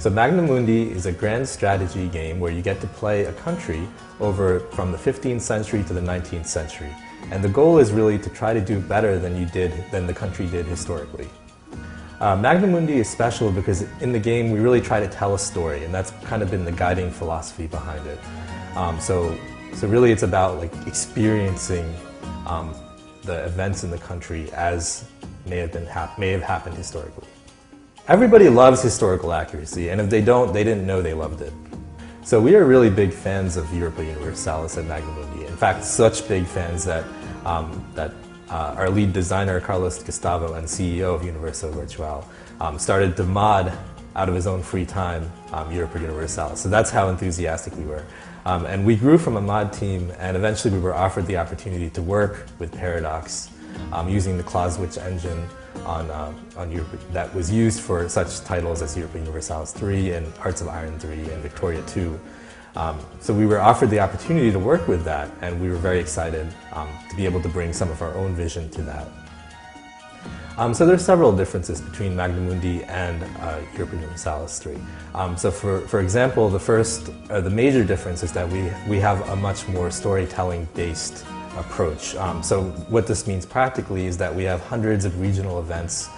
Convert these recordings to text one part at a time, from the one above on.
So Magna Mundi is a grand strategy game where you get to play a country over from the 15th century to the 19th century. And the goal is really to try to do better than the country did historically. Magna Mundi is special because in the game we really try to tell a story, and that's kind of been the guiding philosophy behind it. So really it's about like experiencing the events in the country as may have happened historically. Everybody loves historical accuracy, and if they don't, they didn't know they loved it. So we are really big fans of Europa Universalis at Magna Mundi. In fact, such big fans that our lead designer, Carlos Gustavo, and CEO of Universo Virtual, started to mod out of his own free time Europa Universalis. So that's how enthusiastic we were. And we grew from a mod team, and eventually we were offered the opportunity to work with Paradox using the Clausewitz engine on Europa, that was used for such titles as Europa Universalis 3 and Hearts of Iron 3 and Victoria 2. So we were offered the opportunity to work with that, and we were very excited to be able to bring some of our own vision to that. So there are several differences between Magna Mundi and Europa Universalis 3. So for example, the major difference is that we have a much more storytelling-based approach. So what this means practically is that we have hundreds of regional events,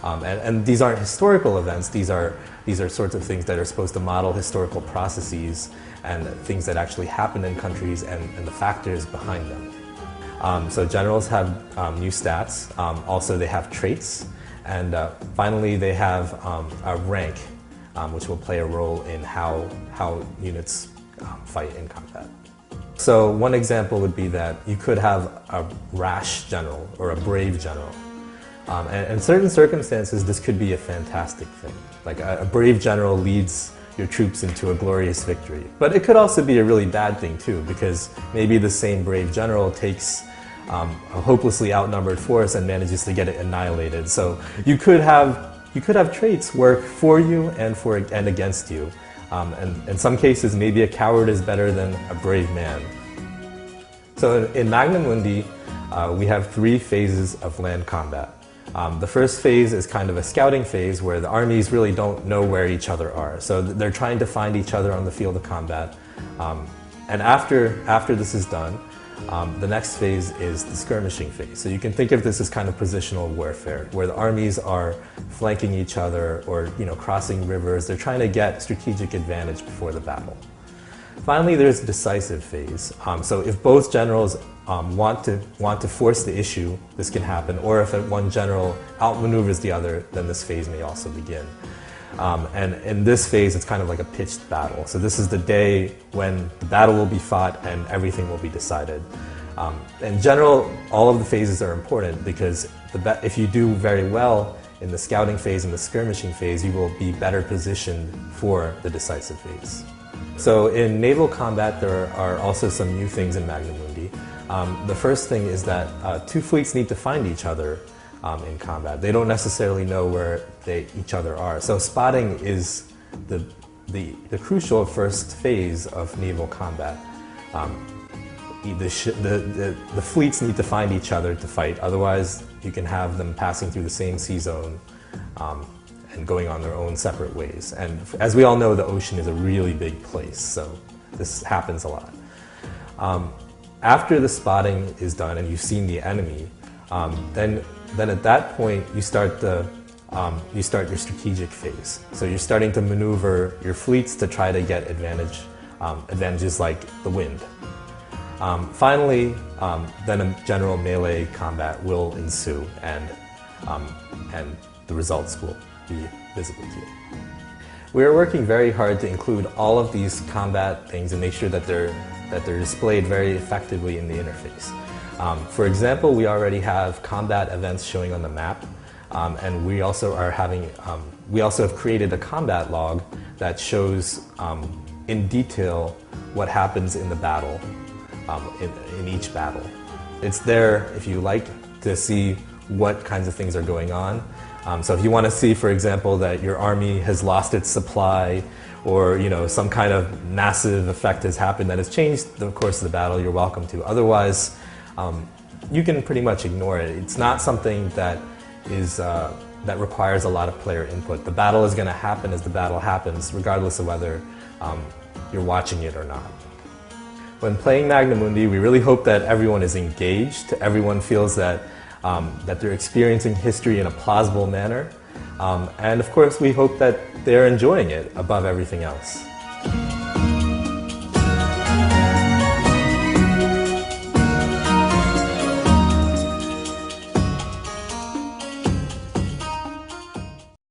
and these aren't historical events. These are sorts of things that are supposed to model historical processes and things that actually happen in countries and the factors behind them. So generals have new stats. Also, they have traits, and finally, they have a rank, which will play a role in how units fight in combat. So one example would be that you could have a rash general or a brave general. And in certain circumstances, this could be a fantastic thing. Like a brave general leads your troops into a glorious victory. But it could also be a really bad thing too, because maybe the same brave general takes a hopelessly outnumbered force and manages to get it annihilated. So you could have traits work for you and against you. And in some cases, maybe a coward is better than a brave man. So in Magna Mundi, we have 3 phases of land combat. The first phase is kind of a scouting phase where the armies really don't know where each other are. So they're trying to find each other on the field of combat. And after this is done, the next phase is the skirmishing phase. So you can think of this as kind of positional warfare, where the armies are flanking each other or crossing rivers. They're trying to get strategic advantage before the battle. Finally, there's the decisive phase. So if both generals want to force the issue, this can happen. Or if one general outmaneuvers the other, then this phase may also begin. And in this phase, it's kind of like a pitched battle. So this is the day when the battle will be fought and everything will be decided. In general, all of the phases are important because if you do very well in the scouting phase and the skirmishing phase, you will be better positioned for the decisive phase. So in naval combat, there are also some new things in Magna Mundi. The first thing is that 2 fleets need to find each other in combat. They don't necessarily know where each other are. So spotting is the crucial first phase of naval combat. The fleets need to find each other to fight. Otherwise, you can have them passing through the same sea zone and going on their own separate ways. And as we all know, the ocean is a really big place, so this happens a lot. After the spotting is done and you've seen the enemy, then at that point you start your strategic phase. So you're starting to maneuver your fleets to try to get advantages like the wind. Finally, then a general melee combat will ensue, and the results will be visible to you. We are working very hard to include all of these combat things and make sure that they're displayed very effectively in the interface. For example, we already have combat events showing on the map, and we also have created a combat log that shows in detail what happens in the battle, in each battle. It's there if you like to see what kinds of things are going on. So if you want to see, for example, that your army has lost its supply, or some kind of massive effect has happened that has changed the course of the battle, you're welcome to. Otherwise, you can pretty much ignore it. It's not something that is that requires a lot of player input. The battle is going to happen as the battle happens, regardless of whether you're watching it or not. When playing Magna Mundi, we really hope that everyone is engaged, everyone feels that, that they're experiencing history in a plausible manner, and of course we hope that they're enjoying it above everything else.